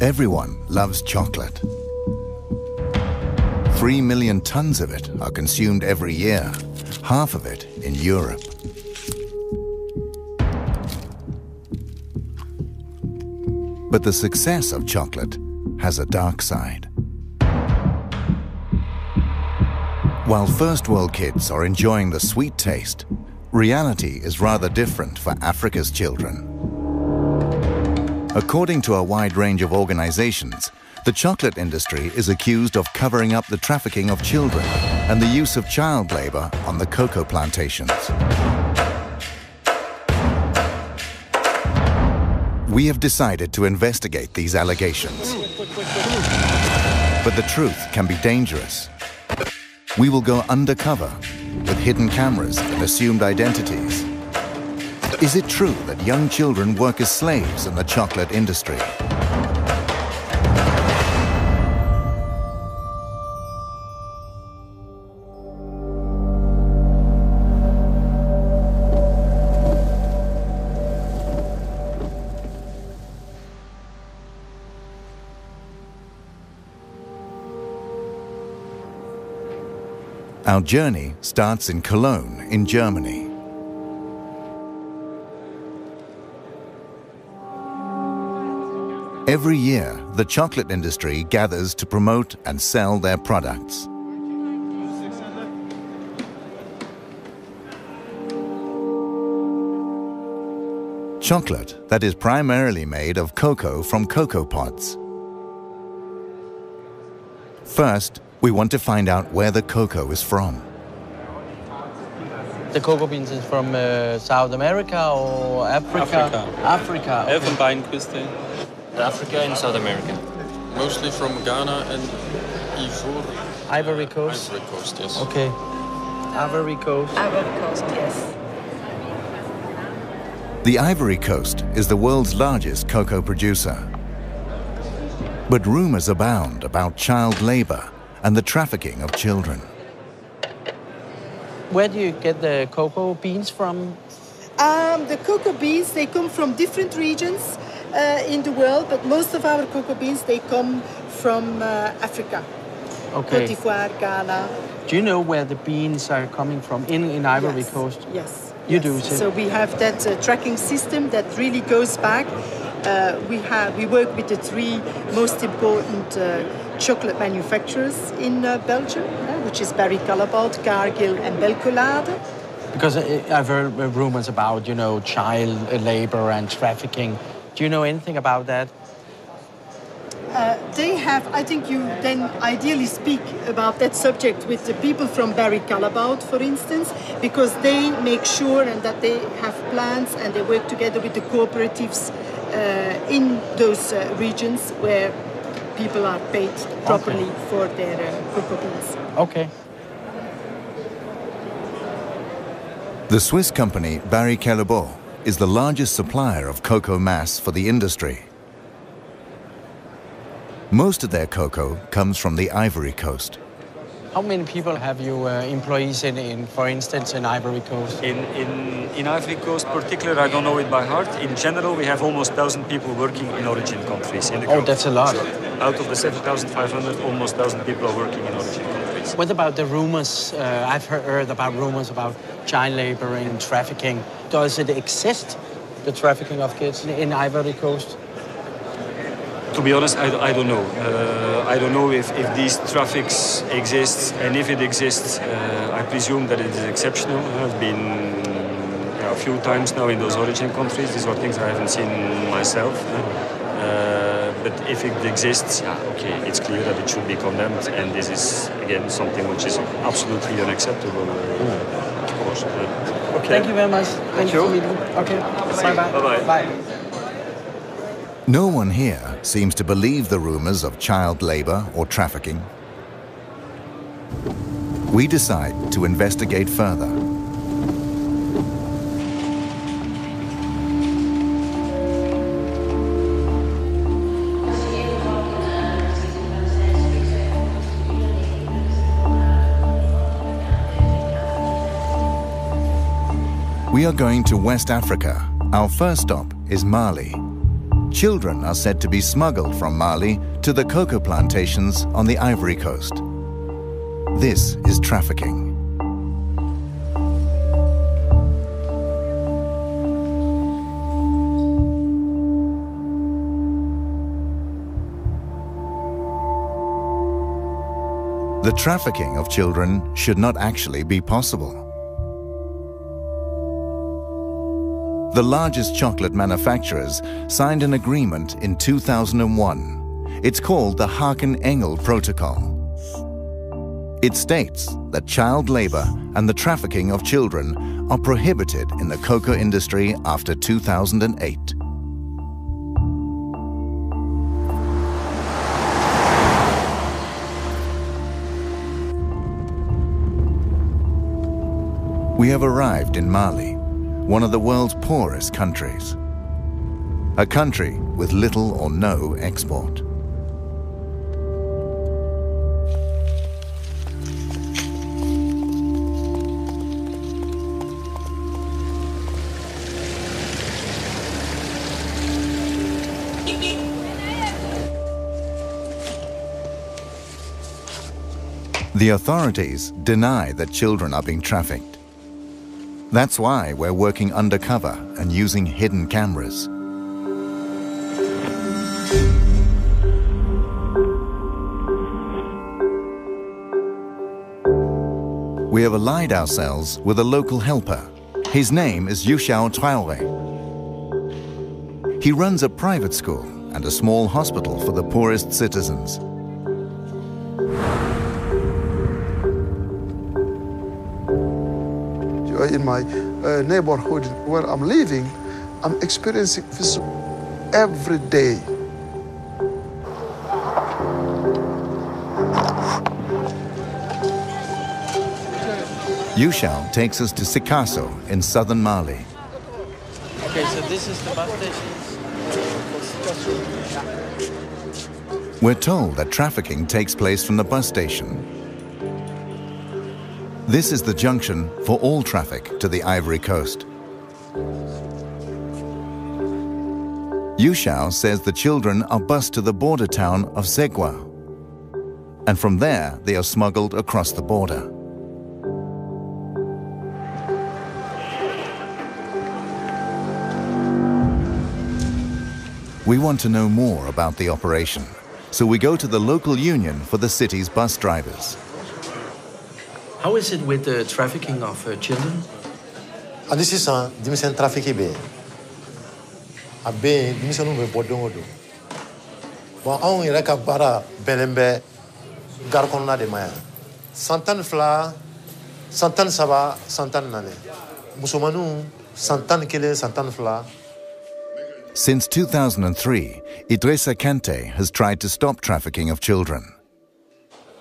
Everyone loves chocolate. 3 million tons of it are consumed every year, half of it in Europe. But the success of chocolate has a dark side. While first world kids are enjoying the sweet taste, reality is rather different for Africa's children. According to a wide range of organizations, the chocolate industry is accused of covering up the trafficking of children and the use of child labor on the cocoa plantations. We have decided to investigate these allegations. But the truth can be dangerous. We will go undercover with hidden cameras and assumed identities. Is it true that young children work as slaves in the chocolate industry? Our journey starts in Cologne, in Germany. Every year, the chocolate industry gathers to promote and sell their products. Chocolate that is primarily made of cocoa from cocoa pods. First, we want to find out where the cocoa is from. The cocoa beans is from South America or Africa? Africa. Okay. Elfenbeinküste. Africa and South America. Mostly from Ghana and Ivory Coast? Ivory Coast, yes. Okay. Ivory Coast. Ivory Coast, yes. The Ivory Coast is the world's largest cocoa producer. But rumors abound about child labor and the trafficking of children. Where do you get the cocoa beans from? The cocoa beans, they come from different regions in the world, but most of our cocoa beans, they come from Africa. Okay. Côte d'Ivoire, Ghana. Do you know where the beans are coming from in Ivory Coast? Yes. You do, too? So we have that tracking system that really goes back. We work with the three most important chocolate manufacturers in Belgium, which is Barry Callebaut, Cargill and Belcolade. Because I've heard rumors about, child labor and trafficking. Do you know anything about that? They have, I think you then ideally speak about that subject with the people from Barry Callebaut, for instance, because they make sure and that they have plans and they work together with the cooperatives in those regions where people are paid properly for their cocoa beans. Okay. The Swiss company Barry Callebaut is the largest supplier of cocoa mass for the industry. Most of their cocoa comes from the Ivory Coast. How many people have you employees in, for instance, in Ivory Coast? In Ivory Coast particular, I don't know it by heart. In general, we have almost 1,000 people working in origin countries. In the group. That's a lot. So, out of the 7,500, almost 1,000 people are working in origin countries. What about the rumors? I've heard about rumors about child labor and trafficking. Does it exist, the trafficking of kids in Ivory Coast? To be honest, I don't know. I don't know if these traffics exist, and if it exists, I presume that it is exceptional. I've been a few times now in those origin countries. These are things I haven't seen myself. But if it exists, okay, it's clear that it should be condemned, and this is, again, something which is absolutely unacceptable, of course. Okay. Thank you very much. Thank you. Okay. Bye-bye. Bye-bye. Bye. No one here seems to believe the rumors of child labor or trafficking. We decide to investigate further. We are going to West Africa. Our first stop is Mali. Children are said to be smuggled from Mali to the cocoa plantations on the Ivory Coast. This is trafficking. The trafficking of children should not actually be possible. The largest chocolate manufacturers signed an agreement in 2001. It's called the Haken-Engel Protocol. It states that child labor and the trafficking of children are prohibited in the cocoa industry after 2008. We have arrived in Mali, one of the world's poorest countries. A country with little or no export. The authorities deny that children are being trafficked. That's why we're working undercover and using hidden cameras. We have allied ourselves with a local helper. His name is Yushao Traore. He runs a private school and a small hospital for the poorest citizens. In my neighborhood where I'm living, I'm experiencing this every day. Yushao takes us to Sikasso in southern Mali. Okay, so this is the bus station. We're told that trafficking takes place from the bus station. This is the junction for all traffic to the Ivory Coast. Yushao says the children are bused to the border town of Zegwa, and from there they are smuggled across the border. We want to know more about the operation, so we go to the local union for the city's bus drivers. How is it with the trafficking of children? This is a dimension trafficking be. A be dimension no bodongo do. Bon on ira ka bara belembe garkonna de maya. Santan fla, santan saba, santan nane. Musomanu santan kele, santan fla. Since 2003, Idrissa Kante has tried to stop trafficking of children.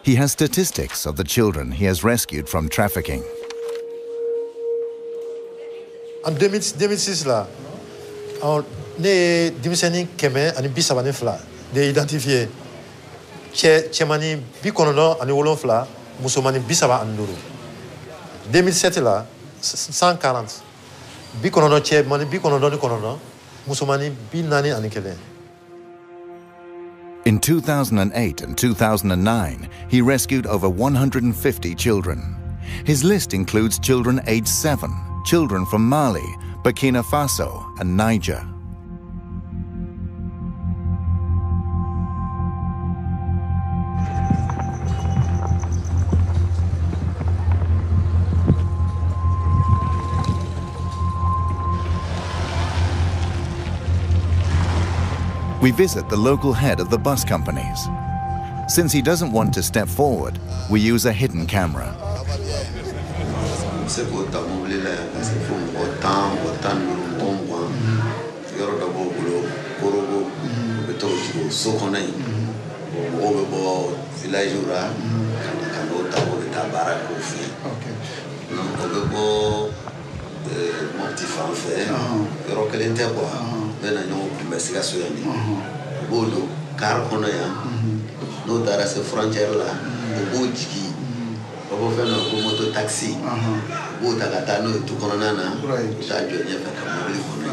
He has statistics of the children he has rescued from trafficking. En 2006 là, ne dimiseni keme ani bisabane fla de identifier chemani bikonono ani wolonfla musomani bisaba anduru. 2007 là 140 bikonono chemani bikonono ni konono musomani binani ani kele. In 2008 and 2009, he rescued over 150 children. His list includes children aged 7, children from Mali, Burkina Faso, and Niger. We visit the local head of the bus companies. Since he doesn't want to step forward, we use a hidden camera. No dara se frontière la o jigi o fe no ko moto taxi o ta kata no to kono nana ta jo nya fa ka mobile kono.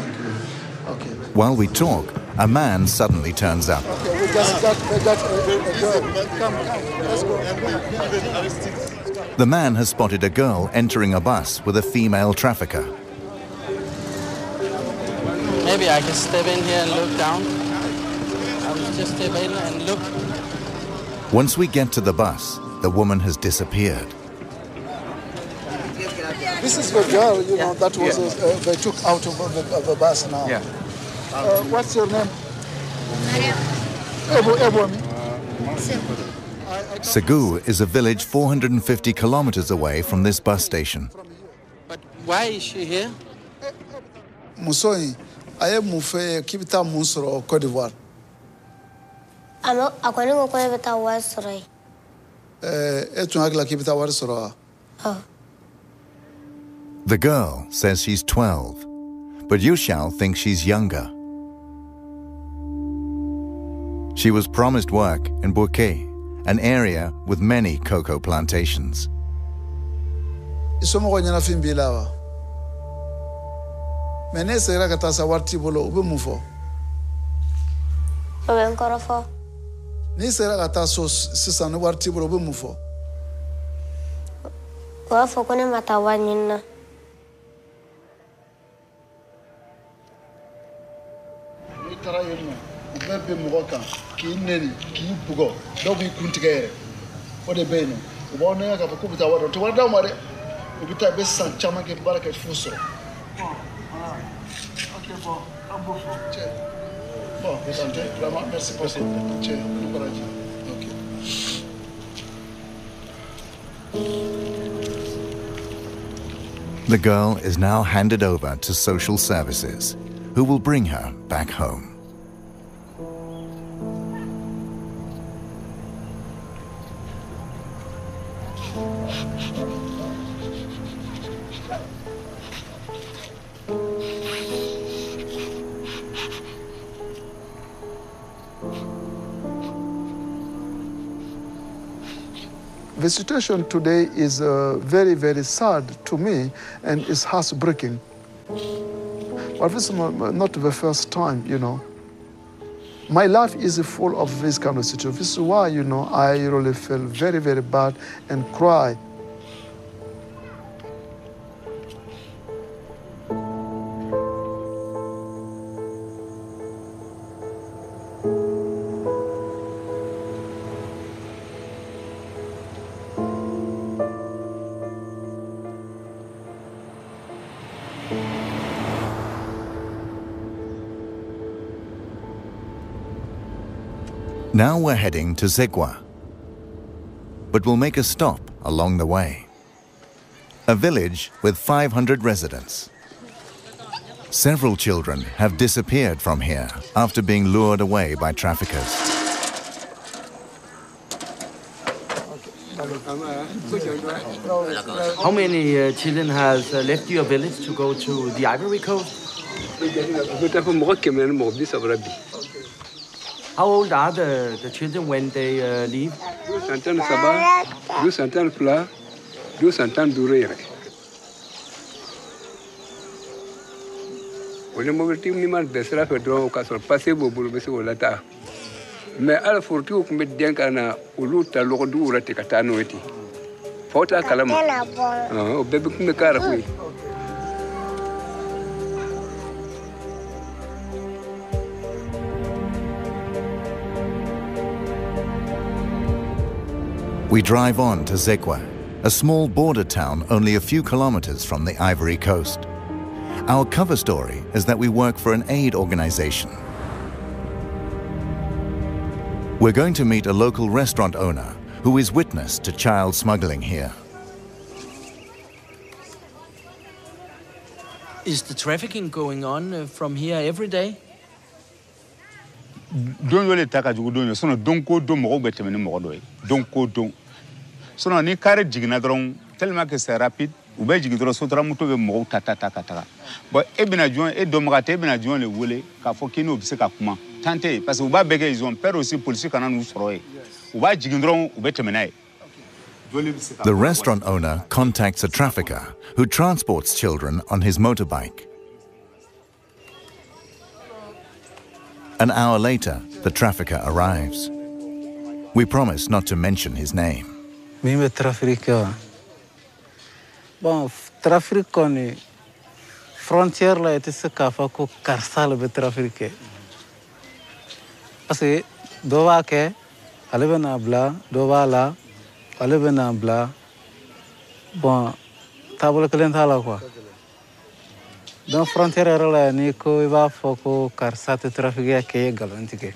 Okay. While we talk, a man suddenly turns up. Okay, we just got a girl. Come, let's go. The man has spotted a girl entering a bus with a female trafficker. Maybe I can step in here and look down. I'll just step in and look. Once we get to the bus, the woman has disappeared. This is the girl, you know, that was they took out of the bus now. Yeah. What's your name? Segu is a village 450 kilometers away from this bus station. But why is she here? Musoi, I am Mufe Kibita Musoro, Cote d'Ivoire. I'm going to go with our Westray. Etunagla Kibita Warsoro. The girl says she's 12, but Yushao thinks she's younger. She was promised work in Bouquet, an area with many cocoa plantations. Isomo nyana fimbilawa. Menese era katasa warti bolo ube mufo. Ube nkorofo. Ni sera kataso sisa no warti bolo ube mufo. Wafo kone matawa nyina. Itara yeno. Ubebe mwoka ki neri ki bugo. Dobi kuntigere. Ode beno. Ubone ya kapukubita wado. Tuwada mare. Ubita besa chama ke baraka fuso. Ok, bon, un beau fond. Tiens. Bon, vraiment, merci beaucoup. Tiens, nous voilà. Ok. The girl is now handed over to social services, who will bring her back home. The situation today is very, very sad to me and it's heartbreaking. But this is not the first time, you know. My life is full of this kind of situation. This is why, you know, I really feel very, very bad and cry. Now we're heading to Zegwa, but we'll make a stop along the way. A village with 500 residents. Several children have disappeared from here after being lured away by traffickers. How many children has left your village to go to the Ivory Coast? How old are the children when they leave? 200 Sabah, 200 Fla, 200 Durere. On est mauvais team ni mal desra fait draw ka sur passer bobulu bese wolata. Mais ala furti ko mbe denka na uluta lokodu urate katano eti. Fota kalama. O bebe kumbe kara kui. We drive on to Zegwa, a small border town only a few kilometers from the Ivory Coast. Our cover story is that we work for an aid organization. We're going to meet a local restaurant owner who is witness to child smuggling here. Is the trafficking going on from here every day? Don't really take a judo, so don't go do more better than more. Don't go do. So no ni carry jignadron, tell me que c'est rapide, ou bien jigidro sotra muto be mo tata. But ebina join et domrate ebina join le wole, ka fokino obse ka kuma. Tante parce que ou ba bege ils ont peur aussi police kana nous froye. Ou ba jigidron ou bete menae. The restaurant owner contacts a trafficker who transports children on his motorbike. An hour later, the trafficker arrives. We promise not to mention his name. Mimi trafficker. Bon, trafficker ni frontière la ete se kafa ko karsal be trafficker. Parce que dowa ke alebe na bla, dowa la alebe na bla. Bon, table kelen thala quoi. Dans frontière la ni ko iba foko karsate trafficker ke galantike.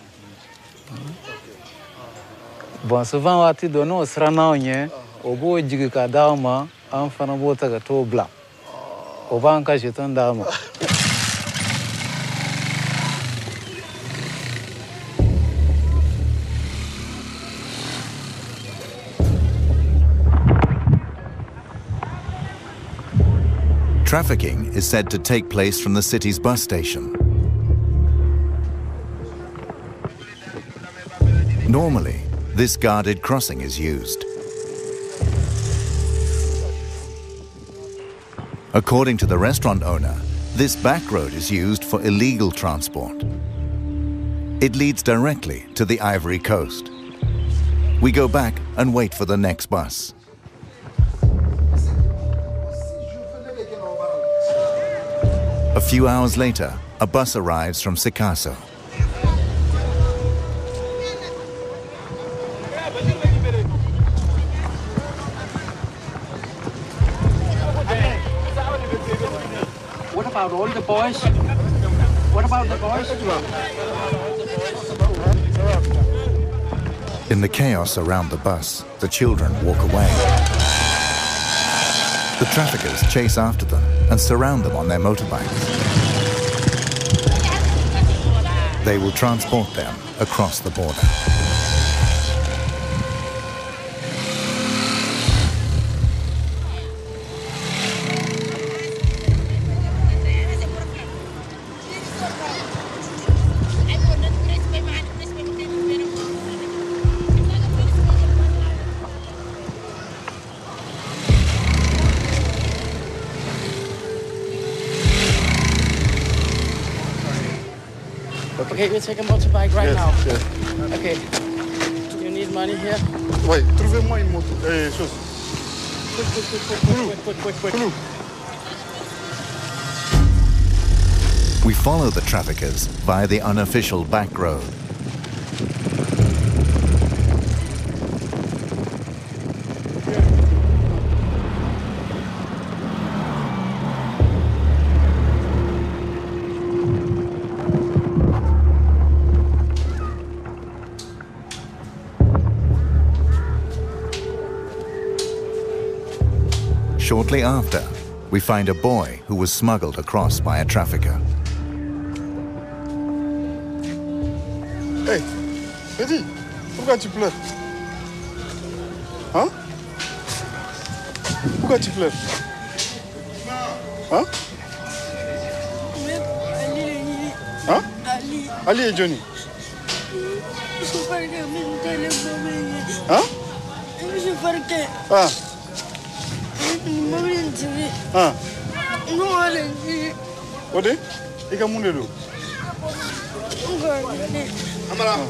Bon, souvent wati dono srana onye obo jigi ka dauma an fana bota ga to bla. Oba an ka jeton dauma. Trafficking is said to take place from the city's bus station. Normally, this guarded crossing is used. According to the restaurant owner, this back road is used for illegal transport. It leads directly to the Ivory Coast. We go back and wait for the next bus. A few hours later, a bus arrives from Sikasso. What about all the boys? What about the boys? In the chaos around the bus, the children walk away. The traffickers chase after them and surround them on their motorbikes. They will transport them across the border. Okay, we'll take a motorbike right now. Yes. Okay. You need money here? Oui, trouvez-moi une moto. Chose. Quick. We follow the traffickers via the unofficial back road. Shortly after, we find a boy who was smuggled across by a trafficker. Hey, Eddie, pourquoi tu pleures? Hein? Pourquoi tu pleures? Hein? Hein? Ali et Johnny. Hein? Ah. Ah. Ode? Ika munde do? Amara.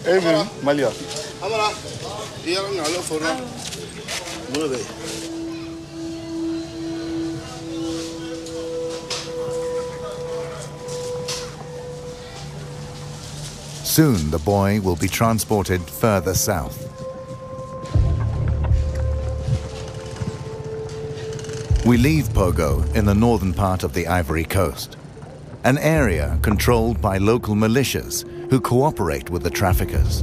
Even Malia. Amara. Dia ngalo fora. Move. Soon the boy will be transported further south. We leave Pogo in the northern part of the Ivory Coast, an area controlled by local militias who cooperate with the traffickers.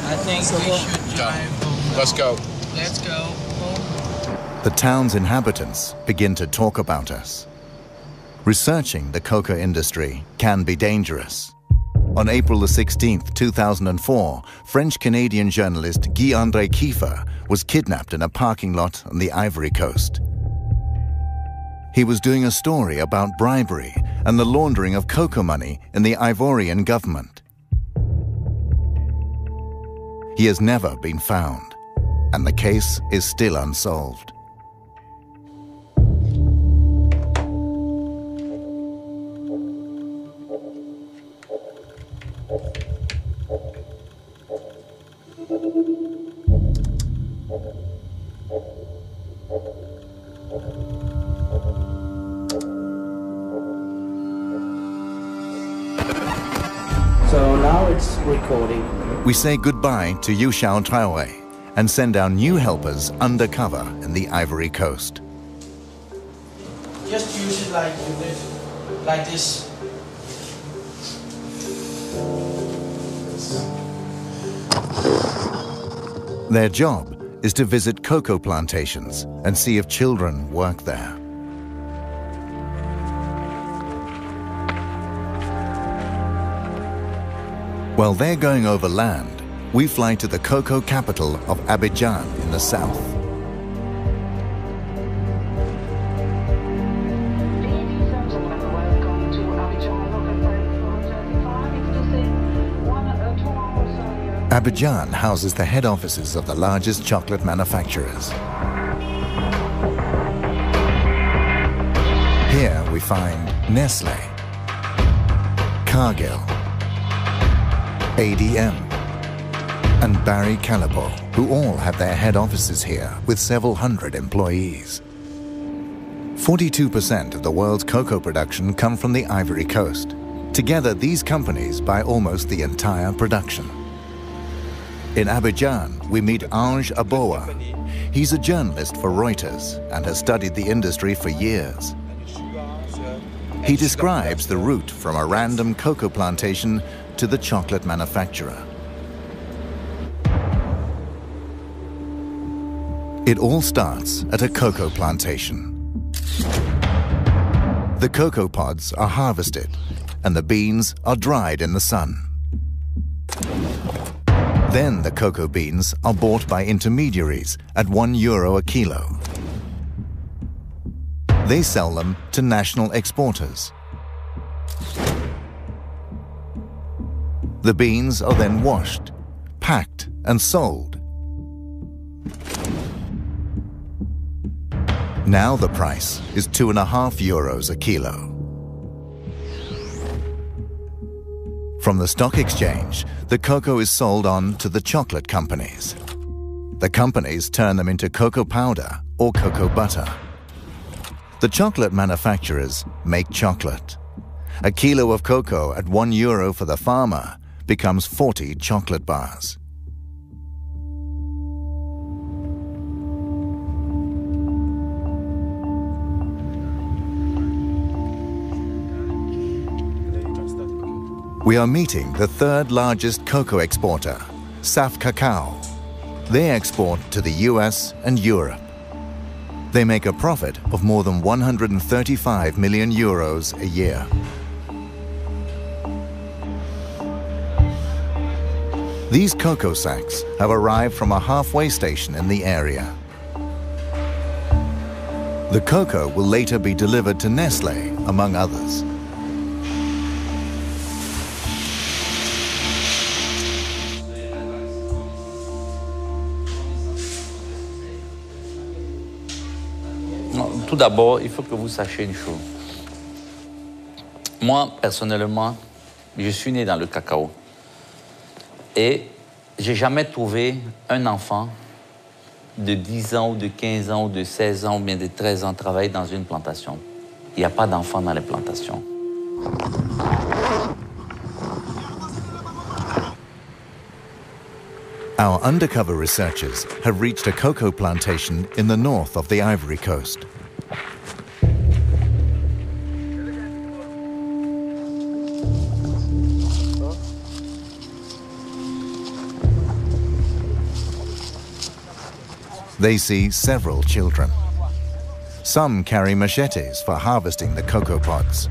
I think we should drive. Let's go. Let's go. The town's inhabitants begin to talk about us. Researching the coca industry can be dangerous. On April the 16th, 2004, French-Canadian journalist Guy-André Kiefer was kidnapped in a parking lot on the Ivory Coast. He was doing a story about bribery and the laundering of cocoa money in the Ivorian government. He has never been found, and the case is still unsolved. So now it's recording. We say goodbye to Yu Xiao Traore and send our new helpers undercover in the Ivory Coast. Just use it like this. Their job is to visit cocoa plantations and see if children work there. While they're going over land, we fly to the cocoa capital of Abidjan in the south. Abidjan houses the head offices of the largest chocolate manufacturers. Here we find Nestlé, Cargill, ADM, and Barry Callebaut, who all have their head offices here with several hundred employees. 42% of the world's cocoa production come from the Ivory Coast. Together, these companies buy almost the entire production. In Abidjan, we meet Ange Aboa. He's a journalist for Reuters and has studied the industry for years. He describes the route from a random cocoa plantation to the chocolate manufacturer. It all starts at a cocoa plantation. The cocoa pods are harvested and the beans are dried in the sun. Then the cocoa beans are bought by intermediaries at €1 a kilo. They sell them to national exporters. The beans are then washed, packed, and sold. Now the price is €2.50 a kilo. From the stock exchange, the cocoa is sold on to the chocolate companies. The companies turn them into cocoa powder or cocoa butter. The chocolate manufacturers make chocolate. A kilo of cocoa at €1 for the farmer becomes 40 chocolate bars. We are meeting the third largest cocoa exporter, Saf Cacao. They export to the US and Europe. They make a profit of more than €135 million a year. These cocoa sacks have arrived from a halfway station in the area. The cocoa will later be delivered to Nestlé, among others. Tout d'abord, il faut que vous sachiez une chose. Moi, personnellement, je suis né dans le cacao. Et j'ai jamais trouvé un enfant de 10 ans ou de 15 ans ou de 16 ans ou bien de 13 ans travailler dans une plantation. Il n'y a pas d'enfants dans les plantations. Our undercover researchers have reached a cocoa plantation in the north of the Ivory Coast. They see several children. Some carry machetes for harvesting the cocoa pods.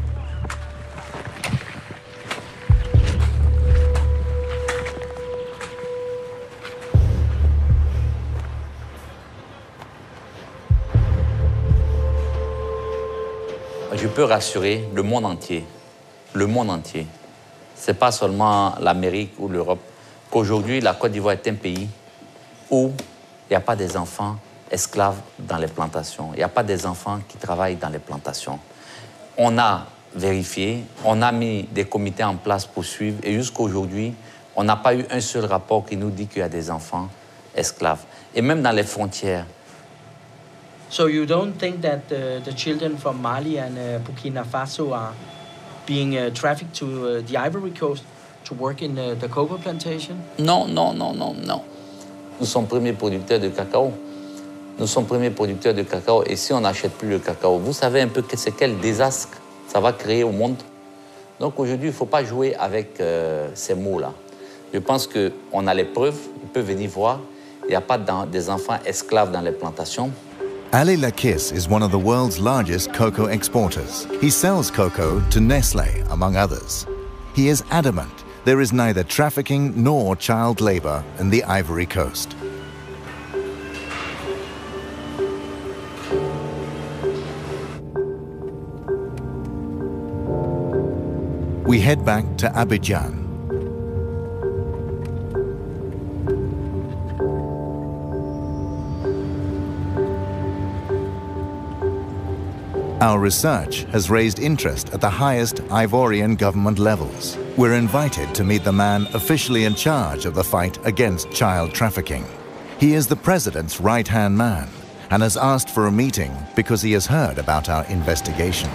je peux rassurer le monde entier. Le monde entier. Ce n'est pas seulement l'Amérique ou l'Europe. Qu'aujourd'hui, la Côte d'Ivoire est un pays où il n'y a pas des enfants esclaves dans les plantations. Il n'y a pas des enfants qui travaillent dans les plantations. On a vérifié, on a mis des comités en place pour suivre et jusqu'à aujourd'hui, on n'a pas eu un seul rapport qui nous dit qu'il y a des enfants esclaves. Et même dans les frontières. So you don't think that the children from Mali and Burkina Faso are being trafficked to the Ivory Coast to work in the cocoa plantation? Non, non, non, non, non. Nous sommes premiers producteurs de cacao. Nous sommes premiers producteurs de cacao et si on n'achète plus le cacao, vous savez un peu c'est quel désastre ça va créer au monde. Donc aujourd'hui, il ne faut pas jouer avec ces mots-là. Je pense qu'on a les preuves, on peut venir voir. Il n'y a pas des enfants esclaves dans les plantations. Ali Lakis is one of the world's largest cocoa exporters. He sells cocoa to Nestlé, among others. He is adamant there is neither trafficking nor child labor in the Ivory Coast. We head back to Abidjan. Our research has raised interest at the highest Ivorian government levels. We're invited to meet the man officially in charge of the fight against child trafficking. He is the president's right-hand man and has asked for a meeting because he has heard about our investigation.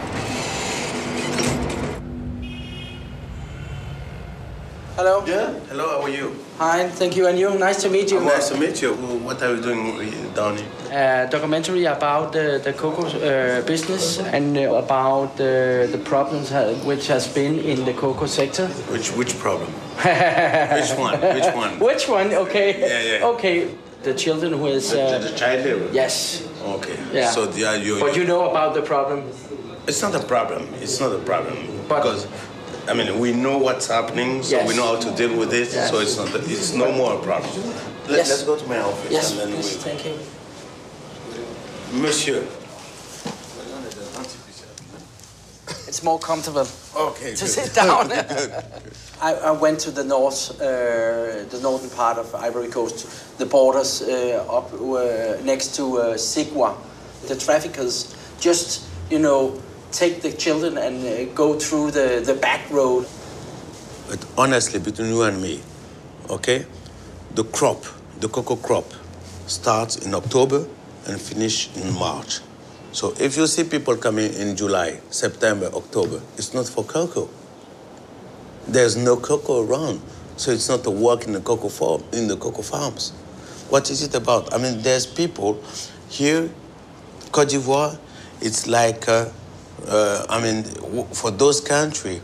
Hello. Yeah. Hello. How are you? Hi. Thank you. And you? Nice to meet you. Nice to meet you. What are you doing down here? Documentary about the cocoa business and about the problems which has been in the cocoa sector. Which problem? Which one? Which one? Which one? Okay. Yeah. Okay. The children who is the child labor. Yes. Okay. Yeah. So But you know about the problem. It's not a problem. It's not a problem because. I mean, we know what's happening, so we know how to deal with it. Yes. So it's no more a problem. Let's go to my office. Yes, and then please, thank you. Monsieur. It's more comfortable. Okay. To sit down. I went to the northern part of Ivory Coast, the borders up next to Sigua. The traffickers just, take the children and go through the back road. But honestly, between you and me, okay, the cocoa crop, starts in October and finish in March. So if you see people coming in July, September, October, it's not for cocoa. There's no cocoa around, so it's not a work in the cocoa farms. What is it about? I mean, there's people here, Côte d'Ivoire, it's like. For those countries,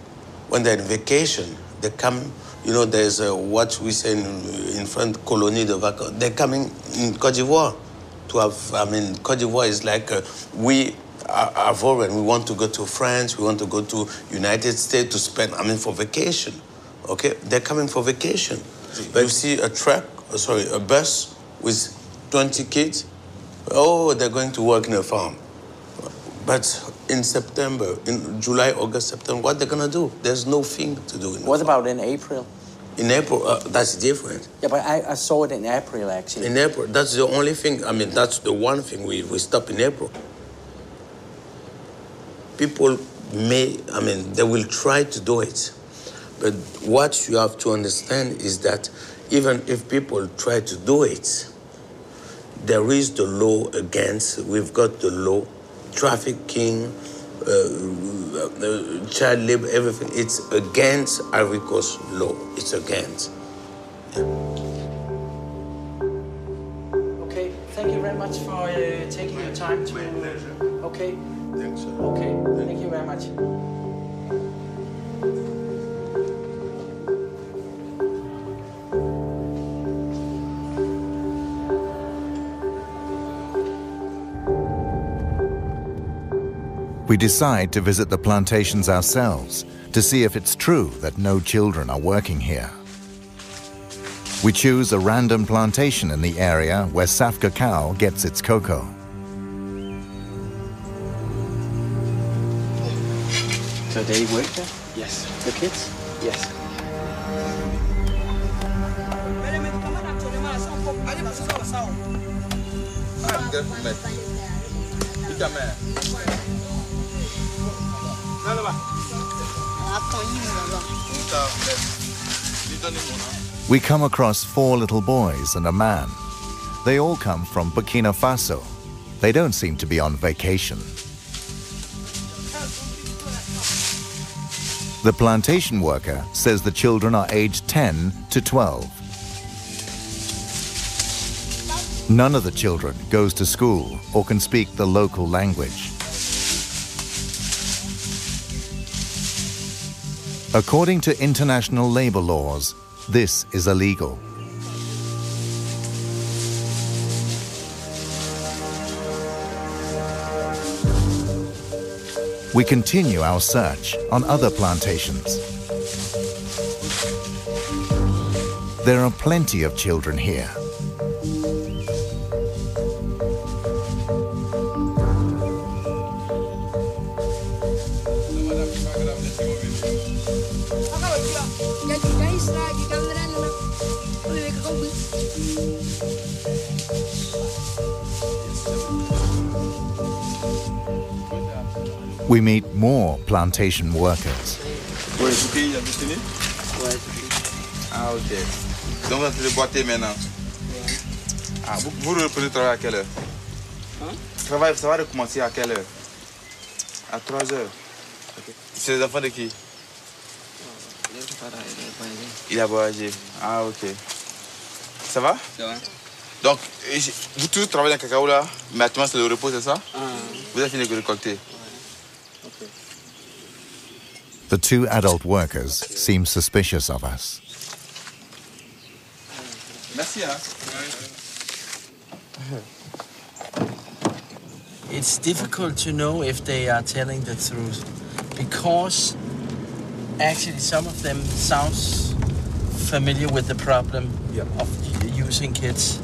when they're on vacation, they come, there's what we say in French, colonie de vacances. They're coming in Côte d'Ivoire to have, Côte d'Ivoire is like, we are foreign. We want to go to France, we want to go to United States to spend, for vacation, okay? They're coming for vacation. But you see a bus with 20 kids, they're going to work in a farm. But in September, in July, August, September, what they're gonna do? There's no thing to do. What about in April? In April, that's different. Yeah, but I saw it in April, actually. In April, that's the only thing, that's the one thing we stop in April. People they will try to do it. But what you have to understand is that even if people try to do it, there is the law against, we've got the law, trafficking, child labor, everything. It's against Ivory Coast law. It's against. Yeah. Okay, thank you very much for taking your time to. My pleasure. Okay. Thanks, sir. Okay, thank you very much. We decide to visit the plantations ourselves to see if it's true that no children are working here. We choose a random plantation in the area where Saf Cacao gets its cocoa. So they work there? Yes. The kids? Yes. We come across 4 little boys and a man. They all come from Burkina Faso. They don't seem to be on vacation. The plantation worker says the children are aged 10 to 12. None of the children goes to school or can speak the local language. According to international labor laws, this is illegal. We continue our search on other plantations. There are plenty of children here. We meet more plantation workers. Oui, vous payez, vous fini? Ouais. Ah, ok. Donc, vous allez boiter maintenant? Ah, vous reprenez le travail à quelle heure? Hein? Le travail, ça va recommencer à quelle heure? À 3 heures. Okay. C'est les enfants de qui? Il a voyagé. Ah, ok. Ça va? Ça va. Donc, vous tous travaillez dans le cacao là, mais actuellement c'est le repos, c'est ça? Ah. Vous avez fini de récolter? Okay. The 2 adult workers seem suspicious of us. Merci, hein? It's difficult to know if they are telling the truth because actually some of them sounds familiar with the problem of using kids.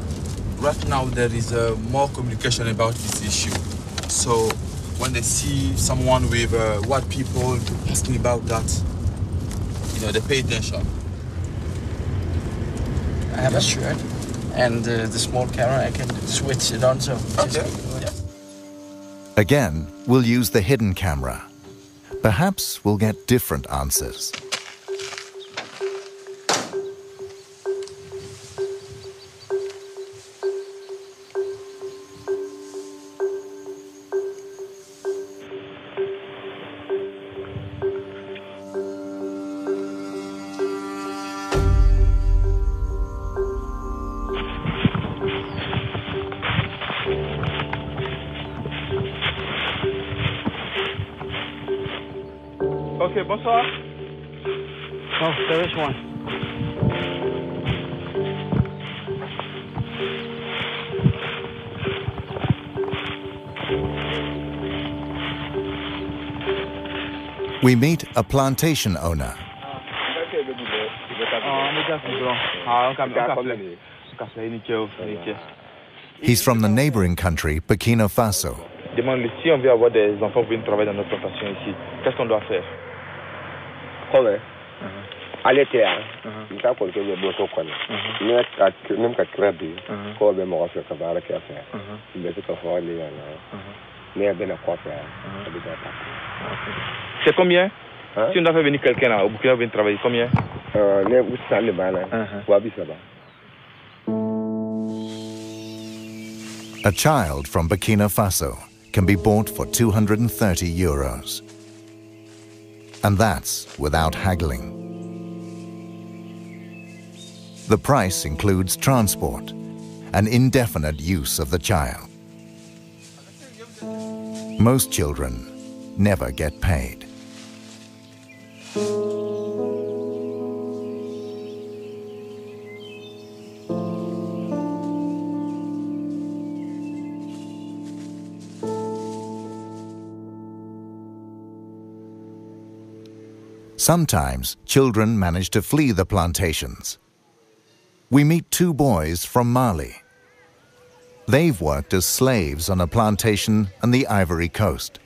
Right now there is more communication about this issue. So when they see someone with white people asking about that, you know, they pay attention. I have a shirt and the small camera, I can switch it on so. Okay. Again, we'll use the hidden camera. Perhaps we'll get different answers. Ok, bonsoir. Oh, there is one. We meet a plantation owner. He's from the neighboring country, Burkina Faso. Demande si on veut avoir des enfants pour venir travailler dans notre plantation ici, qu'est-ce qu'on doit faire? Allez, il t'a compté le beau token. Même qu'à crédit, quand on va faire cabaret qui a fait, il va tout faire les mais bien à quoi faire. C'est combien? Si on doit faire venir quelqu'un là, au Burkina venir travailler, combien? Les où ça les balles, wabi ça va. A child from Burkina Faso can be bought for €230. And that's without haggling. The price includes transport and indefinite use of the child. Most children never get paid. Sometimes children manage to flee the plantations. We meet 2 boys from Mali. They've worked as slaves on a plantation on the Ivory Coast.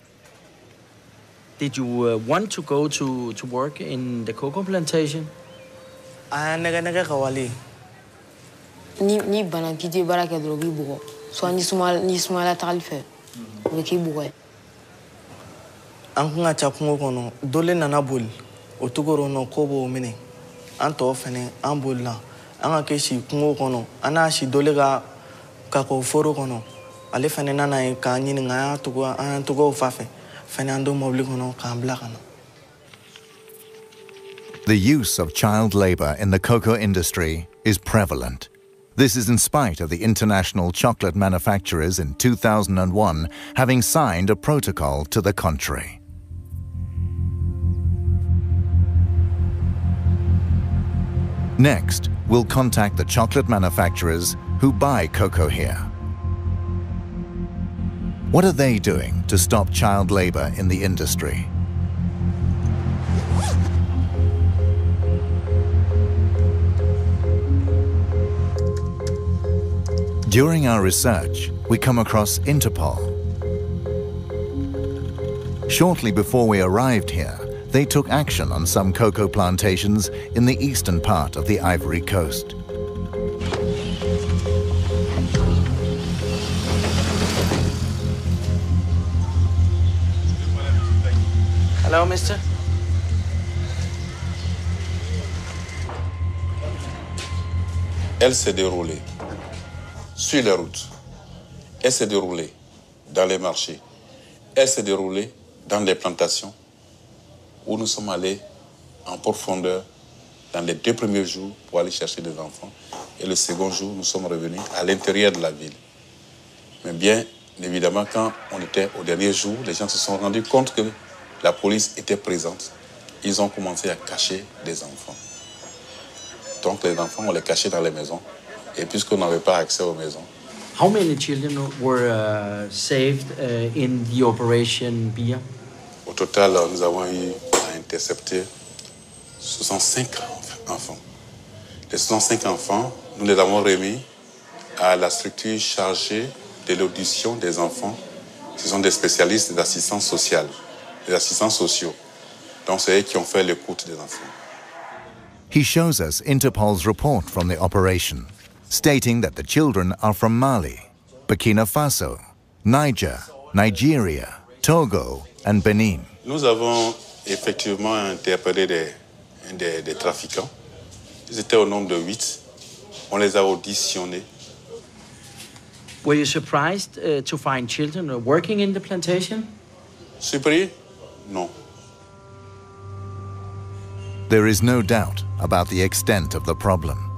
Did you want to go to work in the cocoa plantation? Naga kawali. Ni bana kiti baraka drogi bugo. So ni smala talfe. Weki bugo. Ankunga chakungo kono dole nana bol. Otugoro no kobo mine. Anto fene ambol na. Anga keshi kungo kono. Ana shi dole ga kako foro kono. Ale fene nana e ka nyini nga tugo fafe. The use of child labor in the cocoa industry is prevalent. This is in spite of the international chocolate manufacturers in 2001 having signed a protocol to the contrary. Next, we'll contact the chocolate manufacturers who buy cocoa here. What are they doing to stop child labor in the industry? During our research, we come across Interpol. Shortly before we arrived here, they took action on some cocoa plantations in the eastern part of the Ivory Coast. Hello, mister. Elle s'est déroulée sur les routes. Elle s'est déroulée dans les marchés. Elle s'est déroulée dans les plantations où nous sommes allés en profondeur dans les 2 premiers jours pour aller chercher des enfants. Et le second jour, nous sommes revenus à l'intérieur de la ville. Mais bien évidemment, quand on était au dernier jour, les gens se sont rendus compte que la police était présente. Ils ont commencé à cacher des enfants. Donc les enfants, on les cachait dans les maisons. Et puisqu'on n'avait pas accès aux maisons. How many children were saved in the operation Bia? Au total, nous avons eu à intercepter 65 enfants. Les 65 enfants, nous les avons remis à la structure chargée de l'audition des enfants. Ce sont des spécialistes d'assistance sociale. Des assistants sociaux. Donc, c'est eux qui ont fait l'écoute des enfants. He shows us Interpol's report from the operation, stating that the children are from Mali, Burkina Faso, Niger, Nigeria, Togo, and Benin. Nous avons effectivement interpellé des trafiquants. Ils étaient au nombre de 8. On les a auditionnés. Were you surprised to find children working in the plantation? Surpris? No. There is no doubt about the extent of the problem.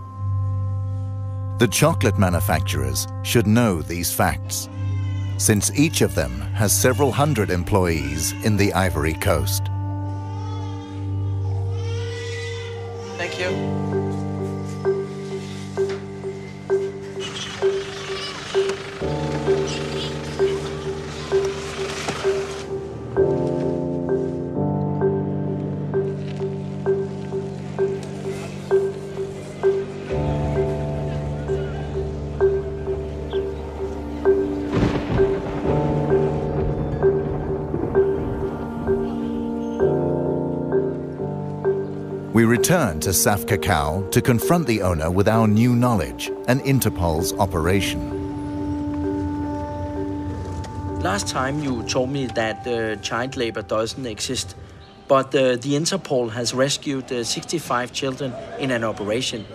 The chocolate manufacturers should know these facts, since each of them has several hundred employees in the Ivory Coast. Thank you. We return to Saf Cacao to confront the owner with our new knowledge and Interpol's operation. Last time you told me that child labor doesn't exist, but the Interpol has rescued 65 children in an operation.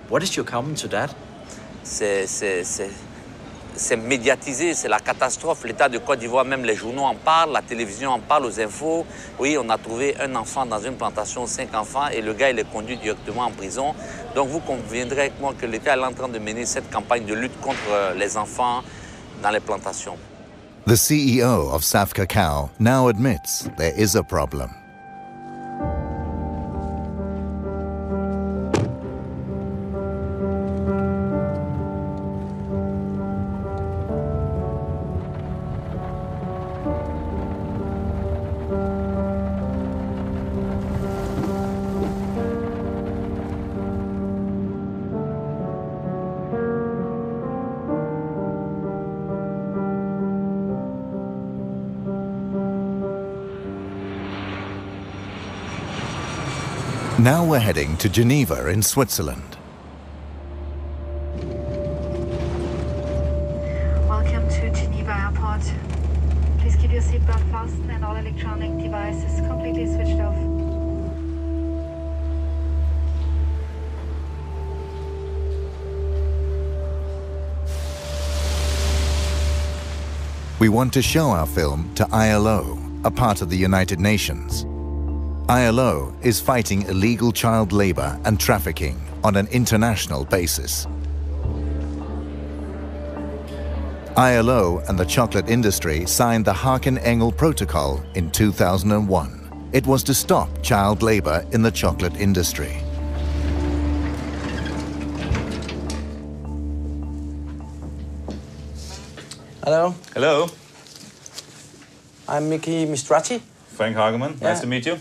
What is your comment to that? C'est médiatisé, c'est la catastrophe. L'État de Côte d'Ivoire, même les journaux en parlent, la télévision en parle, aux infos. Oui, on a trouvé un enfant dans une plantation, 5 enfants, et le gars, il est conduit directement en prison. Donc vous conviendrez avec moi que l'État est en train de mener cette campagne de lutte contre les enfants dans les plantations. The CEO of Saf Cacao now admits there is a problem. Now we're heading to Geneva in Switzerland. Welcome to Geneva Airport. Please keep your seatbelt fastened and all electronic devices completely switched off. We want to show our film to ILO, a part of the United Nations. ILO is fighting illegal child labor and trafficking on an international basis. ILO and the chocolate industry signed the Haken-Engel Protocol in 2001. It was to stop child labor in the chocolate industry. Hello. Hello. I'm Mickey Mistrati. Frank Hageman. Nice to meet you.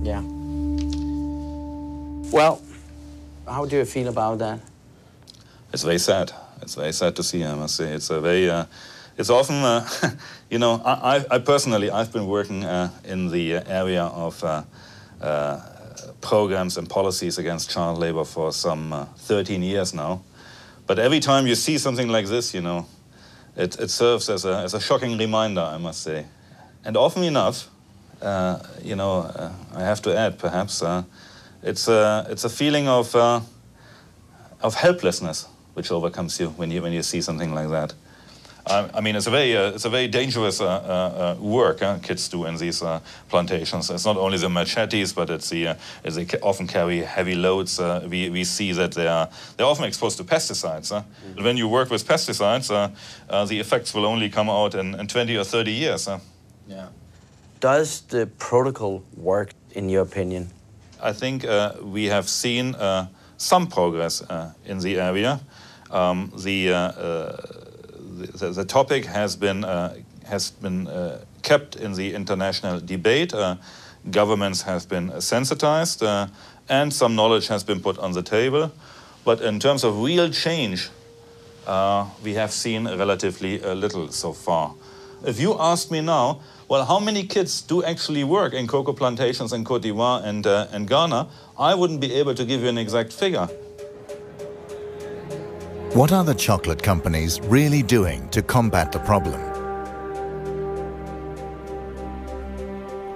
Yeah. Well, how do you feel about that? It's very sad. It's very sad to see, I must say. It's a very, it's often, you know, I personally, I've been working in the area of programs and policies against child labor for some 13 years now. But every time you see something like this, you know, it serves as a shocking reminder, I must say. And often enough, you know, I have to add, perhaps, it's a feeling of helplessness which overcomes you when you see something like that. I mean, it's a very dangerous work kids do in these plantations. It's not only the machetes, but it's they often carry heavy loads. We see that they're often exposed to pesticides. When you work with pesticides, the effects will only come out in 20 or 30 years. Yeah. Does the protocol work, in your opinion? I think we have seen some progress in the area. The topic has been kept in the international debate. Governments have been sensitized, and some knowledge has been put on the table. But in terms of real change, we have seen relatively little so far. If you ask me now, well, how many kids do actually work in cocoa plantations in Côte d'Ivoire and Ghana, I wouldn't be able to give you an exact figure. What are the chocolate companies really doing to combat the problem?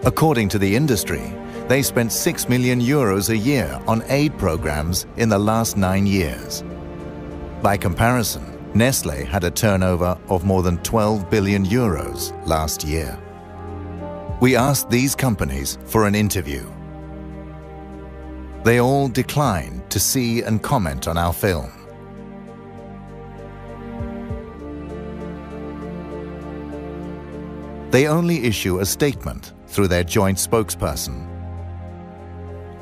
According to the industry, they spent €6 million a year on aid programs in the last 9 years. By comparison, Nestlé had a turnover of more than €12 billion last year. We asked these companies for an interview. They all declined to see and comment on our film. They only issue a statement through their joint spokesperson.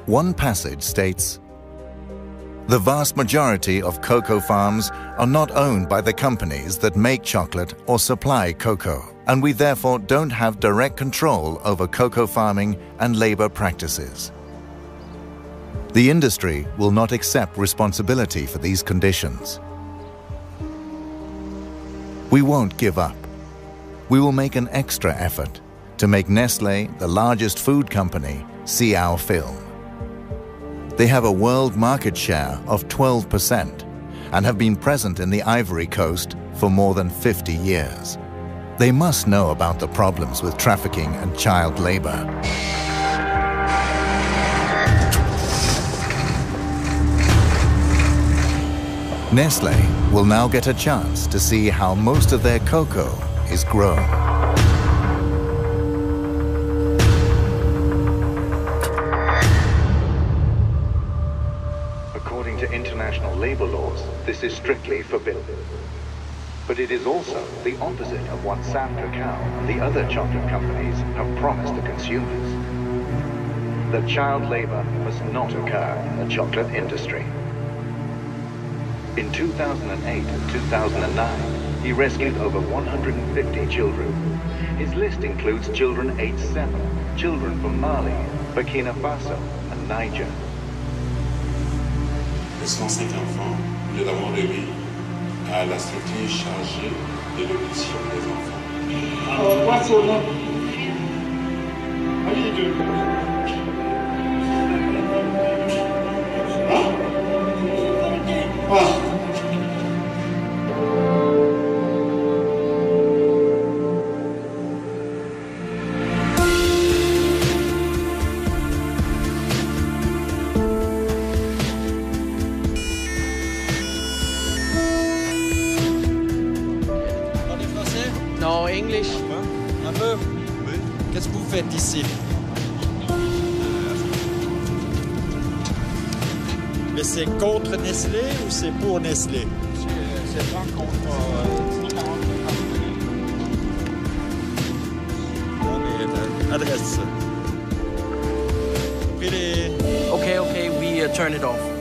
One passage states, "The vast majority of cocoa farms are not owned by the companies that make chocolate or supply cocoa, and we therefore don't have direct control over cocoa farming and labor practices. The industry will not accept responsibility for these conditions. We won't give up. We will make an extra effort to make Nestlé, the largest food company, see our film. They have a world market share of 12% and have been present in the Ivory Coast for more than 50 years. They must know about the problems with trafficking and child labor." Nestlé will now get a chance to see how most of their cocoa is grown. According to international labor laws, this is strictly forbidden. But it is also the opposite of what Sam Cacao and the other chocolate companies have promised the consumers. That child labor must not occur in the chocolate industry. In 2008 and 2009, he rescued over 150 children. His list includes children aged 7, children from Mali, Burkina Faso, and Niger. Les 105 enfants, nous l'avons remis à la structure chargée de l'audition des enfants. Alors, what's your name? How do you do? Huh? Ah. Non, English. Un peu. Oui. Qu'est-ce que vous faites ici? Mais c'est contre Nestlé ou c'est pour Nestlé? C'est pas contre. Adresse. Okay, we turn it off.